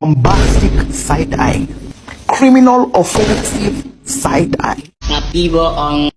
bombastic side eye, criminal offensive side eye. Napi bohong.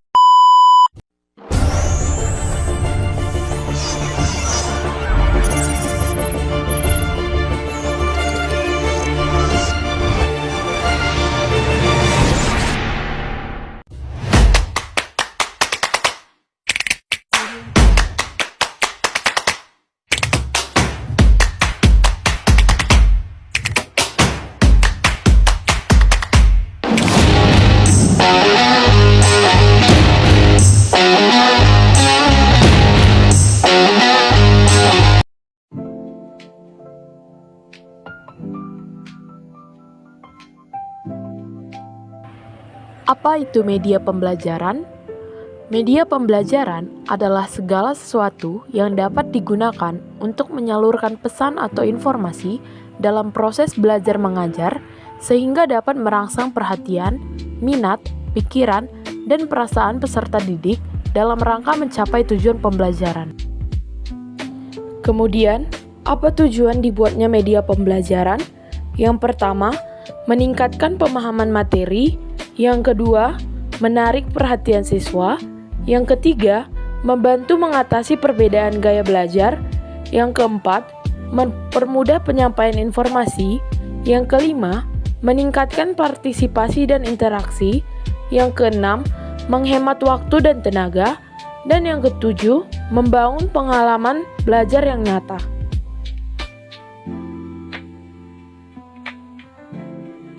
Apa itu media pembelajaran? Media pembelajaran adalah segala sesuatu yang dapat digunakan untuk menyalurkan pesan atau informasi dalam proses belajar mengajar sehingga dapat merangsang perhatian, minat, pikiran, dan perasaan peserta didik dalam rangka mencapai tujuan pembelajaran. Kemudian, apa tujuan dibuatnya media pembelajaran? Yang pertama, meningkatkan pemahaman materi. Yang kedua, menarik perhatian siswa. Yang ketiga, membantu mengatasi perbedaan gaya belajar. Yang keempat, mempermudah penyampaian informasi. Yang kelima, meningkatkan partisipasi dan interaksi. Yang keenam, menghemat waktu dan tenaga. Dan yang ketujuh, membangun pengalaman belajar yang nyata.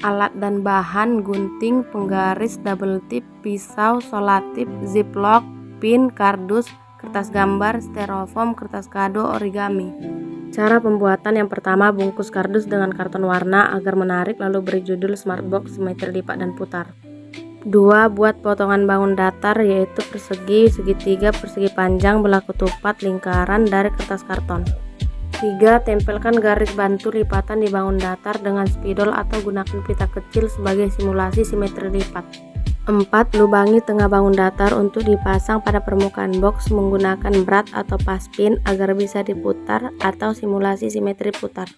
Alat dan bahan: gunting, penggaris, double tip, pisau, solatip, ziplock, pin, kardus, kertas gambar, styrofoam, kertas kado, origami. Cara pembuatan: yang pertama, bungkus kardus dengan karton warna agar menarik, lalu beri judul Smartbox, simetri lipat dan putar. 2. Buat potongan bangun datar, yaitu persegi, segitiga, persegi panjang, belah ketupat, lingkaran dari kertas karton. 3. Tempelkan garis bantu lipatan di bangun datar dengan spidol atau gunakan pita kecil sebagai simulasi simetri lipat. 4. Lubangi tengah bangun datar untuk dipasang pada permukaan box menggunakan brad atau paspin agar bisa diputar atau simulasi simetri putar.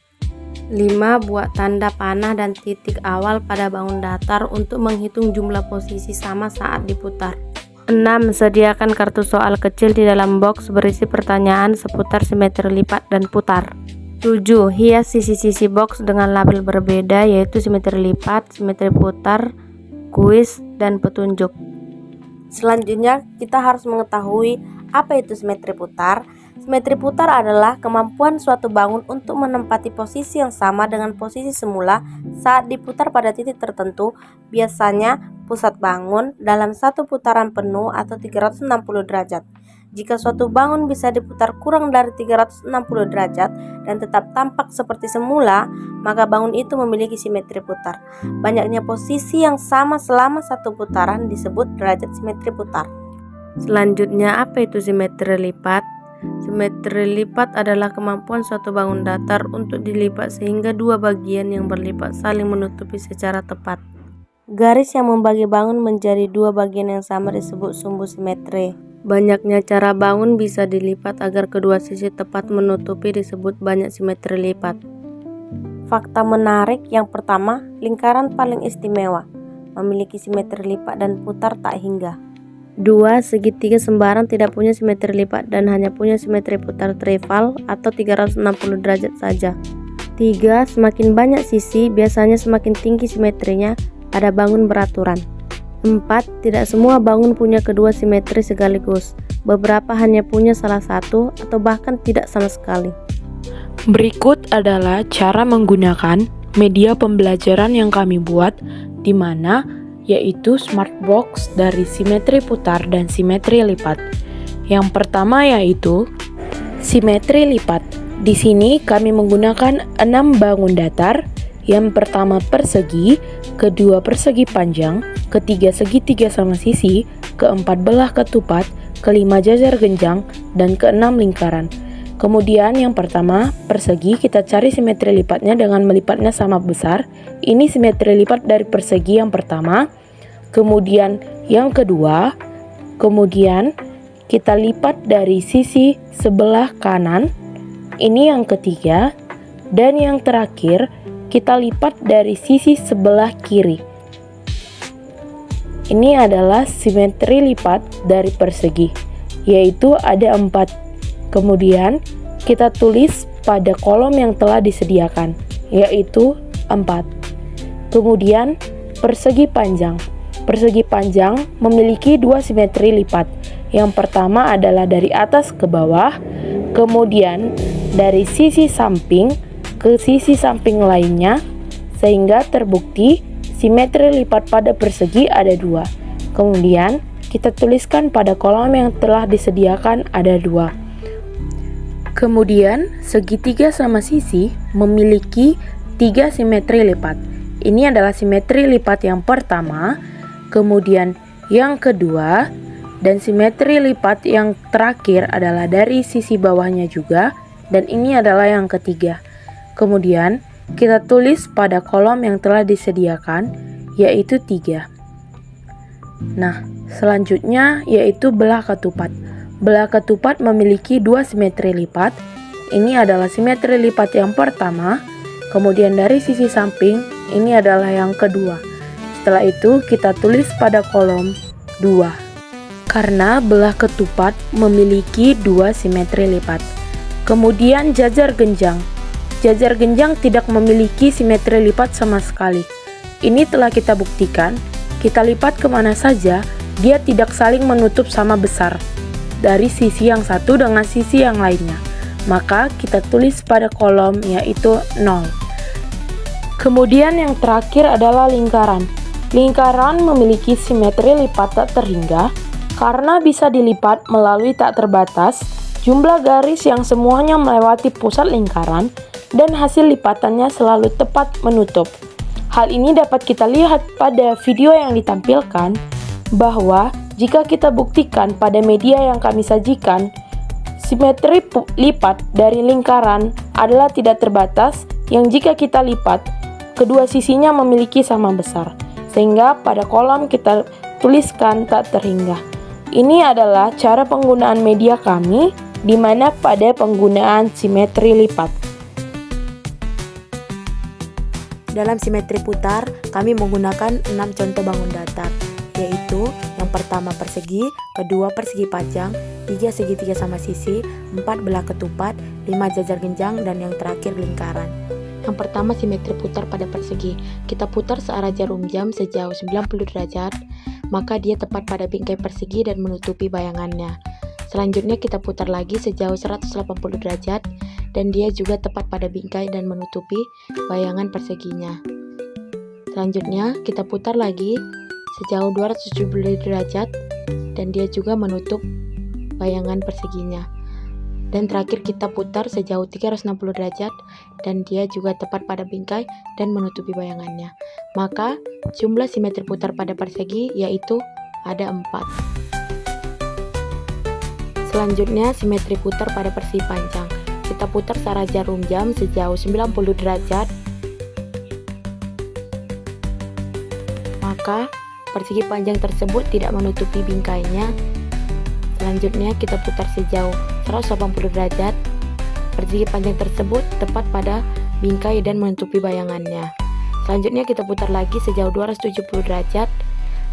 5. Buat tanda panah dan titik awal pada bangun datar untuk menghitung jumlah posisi sama saat diputar. 6. Sediakan kartu soal kecil di dalam box berisi pertanyaan seputar simetri lipat dan putar. 7. Hias sisi-sisi box dengan label berbeda, yaitu simetri lipat, simetri putar, kuis, dan petunjuk. Selanjutnya, kita harus mengetahui apa itu simetri putar. Simetri putar adalah kemampuan suatu bangun untuk menempati posisi yang sama dengan posisi semula saat diputar pada titik tertentu, biasanya pusat bangun, dalam satu putaran penuh atau 360 derajat. Jika suatu bangun bisa diputar kurang dari 360 derajat dan tetap tampak seperti semula, maka bangun itu memiliki simetri putar. Banyaknya posisi yang sama selama satu putaran disebut derajat simetri putar. Selanjutnya, apa itu simetri lipat? Simetri lipat adalah kemampuan suatu bangun datar untuk dilipat sehingga dua bagian yang berlipat saling menutupi secara tepat. Garis yang membagi bangun menjadi dua bagian yang sama disebut sumbu simetri. Banyaknya cara bangun bisa dilipat agar kedua sisi tepat menutupi disebut banyak simetri lipat. Fakta menarik: yang pertama, lingkaran paling istimewa memiliki simetri lipat dan putar tak hingga. 2. Segitiga sembarang tidak punya simetri lipat dan hanya punya simetri putar trivial atau 360 derajat saja. 3. Semakin banyak sisi, biasanya semakin tinggi simetrinya pada bangun beraturan. 4. Tidak semua bangun punya kedua simetri sekaligus. Beberapa hanya punya salah satu atau bahkan tidak sama sekali. Berikut adalah cara menggunakan media pembelajaran yang kami buat, di mana yaitu Smartbox dari simetri putar dan simetri lipat. Yang pertama yaitu simetri lipat. Di sini kami menggunakan 6 bangun datar. Yang pertama persegi, kedua persegi panjang, ketiga segitiga sama sisi, keempat belah ketupat, kelima jajar genjang, dan keenam lingkaran. Kemudian yang pertama persegi, kita cari simetri lipatnya dengan melipatnya sama besar. Ini simetri lipat dari persegi yang pertama. Kemudian yang kedua, kemudian kita lipat dari sisi sebelah kanan. Ini yang ketiga. Dan yang terakhir, kita lipat dari sisi sebelah kiri. Ini adalah simetri lipat dari persegi, yaitu ada 4. Kemudian kita tulis pada kolom yang telah disediakan, yaitu 4. Kemudian persegi panjang. Persegi panjang memiliki 2 simetri lipat. Yang pertama adalah dari atas ke bawah, kemudian dari sisi samping ke sisi samping lainnya, sehingga terbukti simetri lipat pada persegi ada 2. Kemudian kita tuliskan pada kolom yang telah disediakan ada 2. Kemudian segitiga sama sisi memiliki 3 simetri lipat. Ini adalah simetri lipat yang pertama, kemudian yang kedua, dan simetri lipat yang terakhir adalah dari sisi bawahnya juga, dan ini adalah yang ketiga. Kemudian kita tulis pada kolom yang telah disediakan, yaitu 3. Nah, selanjutnya yaitu belah ketupat. Belah ketupat memiliki 2 simetri lipat. Ini adalah simetri lipat yang pertama, kemudian dari sisi samping, ini adalah yang kedua. Setelah itu kita tulis pada kolom 2. Karena belah ketupat memiliki 2 simetri lipat. Kemudian jajar genjang. Jajar genjang tidak memiliki simetri lipat sama sekali. Ini telah kita buktikan. Kita lipat kemana saja, dia tidak saling menutup sama besar dari sisi yang satu dengan sisi yang lainnya. Maka kita tulis pada kolom yaitu 0. Kemudian yang terakhir adalah lingkaran. Lingkaran memiliki simetri lipat tak terhingga karena bisa dilipat melalui tak terbatas jumlah garis yang semuanya melewati pusat lingkaran dan hasil lipatannya selalu tepat menutup. Hal ini dapat kita lihat pada video yang ditampilkan bahwa jika kita buktikan pada media yang kami sajikan, simetri lipat dari lingkaran adalah tidak terbatas yang jika kita lipat, kedua sisinya memiliki sama besar. Sehingga pada kolom kita tuliskan tak terhingga. Ini adalah cara penggunaan media kami, di mana pada penggunaan simetri lipat. Dalam simetri putar, kami menggunakan 6 contoh bangun datar, yaitu yang pertama persegi, kedua persegi panjang, 3 segitiga sama sisi, 4 belah ketupat, 5 jajar genjang, dan yang terakhir lingkaran. Yang pertama simetri putar pada persegi. Kita putar searah jarum jam sejauh 90 derajat, maka dia tepat pada bingkai persegi dan menutupi bayangannya. Selanjutnya kita putar lagi sejauh 180 derajat dan dia juga tepat pada bingkai dan menutupi bayangan perseginya. Selanjutnya kita putar lagi sejauh 270 derajat dan dia juga menutup bayangan perseginya. Dan terakhir kita putar sejauh 360 derajat dan dia juga tepat pada bingkai dan menutupi bayangannya. Maka jumlah simetri putar pada persegi yaitu ada 4. Selanjutnya simetri putar pada persegi panjang. Kita putar searah jarum jam sejauh 90 derajat. Maka persegi panjang tersebut tidak menutupi bingkainya. Selanjutnya kita putar sejauh 180 derajat. Persegi panjang tersebut tepat pada bingkai dan menutupi bayangannya. Selanjutnya kita putar lagi sejauh 270 derajat.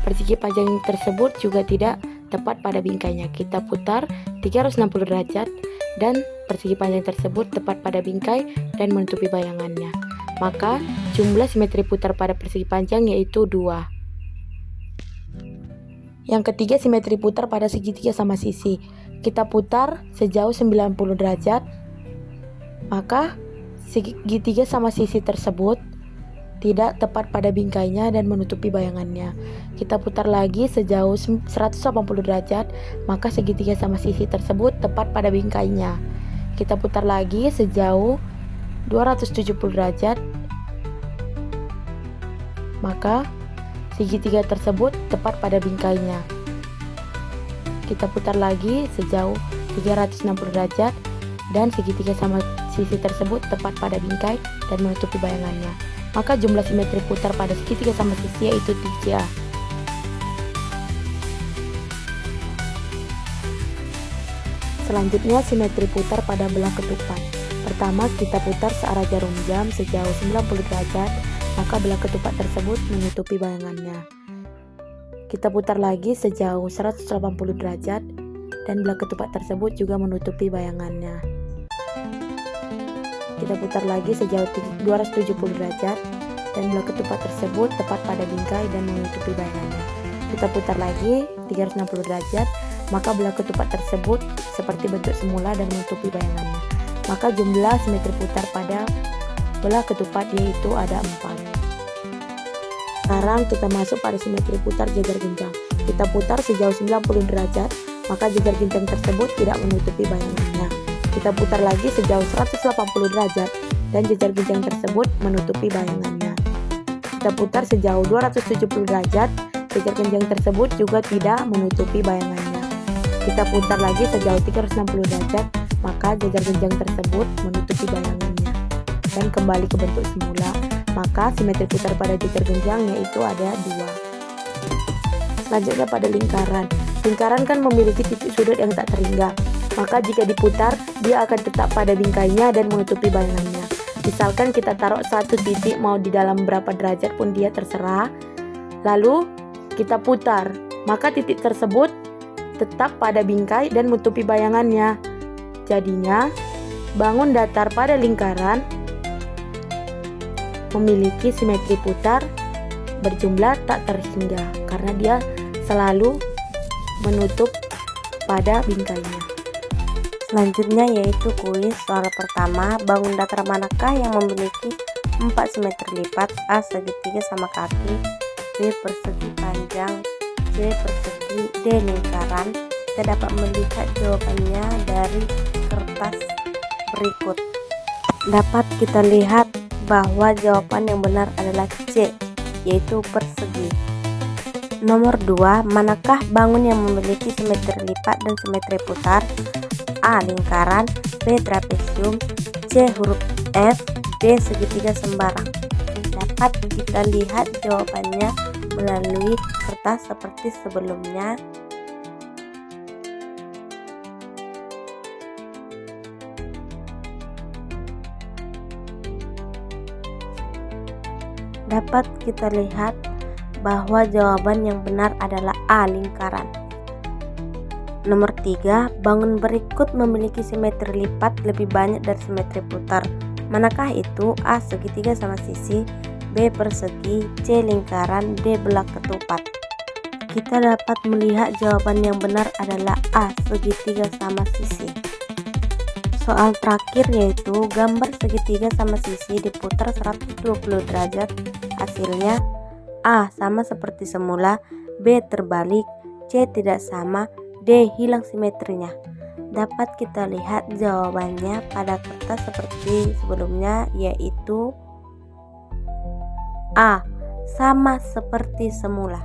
Persegi panjang tersebut juga tidak tepat pada bingkainya. Kita putar 360 derajat dan persegi panjang tersebut tepat pada bingkai dan menutupi bayangannya. Maka jumlah simetri putar pada persegi panjang yaitu 2. Yang ketiga simetri putar pada segitiga sama sisi. Kita putar sejauh 90 derajat. Maka segitiga sama sisi tersebut tidak tepat pada bingkainya dan menutupi bayangannya. Kita putar lagi sejauh 180 derajat, maka segitiga sama sisi tersebut tepat pada bingkainya. Kita putar lagi sejauh 270 derajat, maka segitiga tersebut tepat pada bingkainya. Kita putar lagi sejauh 360 derajat dan segitiga sama sisi tersebut tepat pada bingkai dan menutupi bayangannya. Maka jumlah simetri putar pada segitiga sama sisi yaitu 3. Selanjutnya simetri putar pada belah ketupat. pertama kita putar searah jarum jam sejauh 90 derajat, maka belah ketupat tersebut menutupi bayangannya. Kita putar lagi sejauh 180 derajat dan belah ketupat tersebut juga menutupi bayangannya. Kita putar lagi sejauh 270 derajat dan belah ketupat tersebut tepat pada bingkai dan menutupi bayangannya. Kita putar lagi 360 derajat, maka belah ketupat tersebut seperti bentuk semula dan menutupi bayangannya. Maka jumlah simetri putar pada belah ketupat yaitu ada 4. Sekarang kita masuk pada simetri putar jajar genjang. Kita putar sejauh 90 derajat, maka jajar genjang tersebut tidak menutupi bayangannya. Kita putar lagi sejauh 180 derajat dan jajar genjang tersebut menutupi bayangannya. Kita putar sejauh 270 derajat, jajar genjang tersebut juga tidak menutupi bayangannya. Kita putar lagi sejauh 360 derajat, maka jajar genjang tersebut menutupi bayangannya dan kembali ke bentuk semula. Maka simetri putar pada jajar genjang yaitu ada 2. Selanjutnya pada lingkaran. Lingkaran kan memiliki titik sudut yang tak terhingga, maka jika diputar dia akan tetap pada bingkainya dan menutupi bayangannya. Misalkan kita taruh satu titik mau di dalam berapa derajat pun dia terserah, lalu kita putar, maka titik tersebut tetap pada bingkai dan menutupi bayangannya. Jadinya bangun datar pada lingkaran memiliki simetri putar berjumlah tak terhingga karena dia selalu menutup pada bingkainya. Selanjutnya yaitu kuis soal pertama, bangun datar manakah yang memiliki 4 simetri lipat, A segitiga sama kaki, B persegi panjang, C persegi, D lingkaran. Kita dapat melihat jawabannya dari kertas berikut. Dapat kita lihat bahwa jawaban yang benar adalah C, yaitu persegi. Nomor 2, manakah bangun yang memiliki simetri lipat dan simetri putar? A lingkaran, B trapesium, C huruf F, D segitiga sembarang. Dapat kita lihat jawabannya melalui kertas seperti sebelumnya. Dapat kita lihat bahwa jawaban yang benar adalah A lingkaran. Nomor 3, bangun berikut memiliki simetri lipat lebih banyak dari simetri putar. Manakah itu? A segitiga sama sisi, B persegi, C lingkaran, D belah ketupat. Kita dapat melihat jawaban yang benar adalah A segitiga sama sisi. Soal terakhir yaitu gambar segitiga sama sisi diputar 120 derajat. Hasilnya A sama seperti semula, B terbalik, C tidak sama, D hilang simetrinya. Dapat kita lihat jawabannya pada kertas seperti sebelumnya, yaitu A sama seperti semula.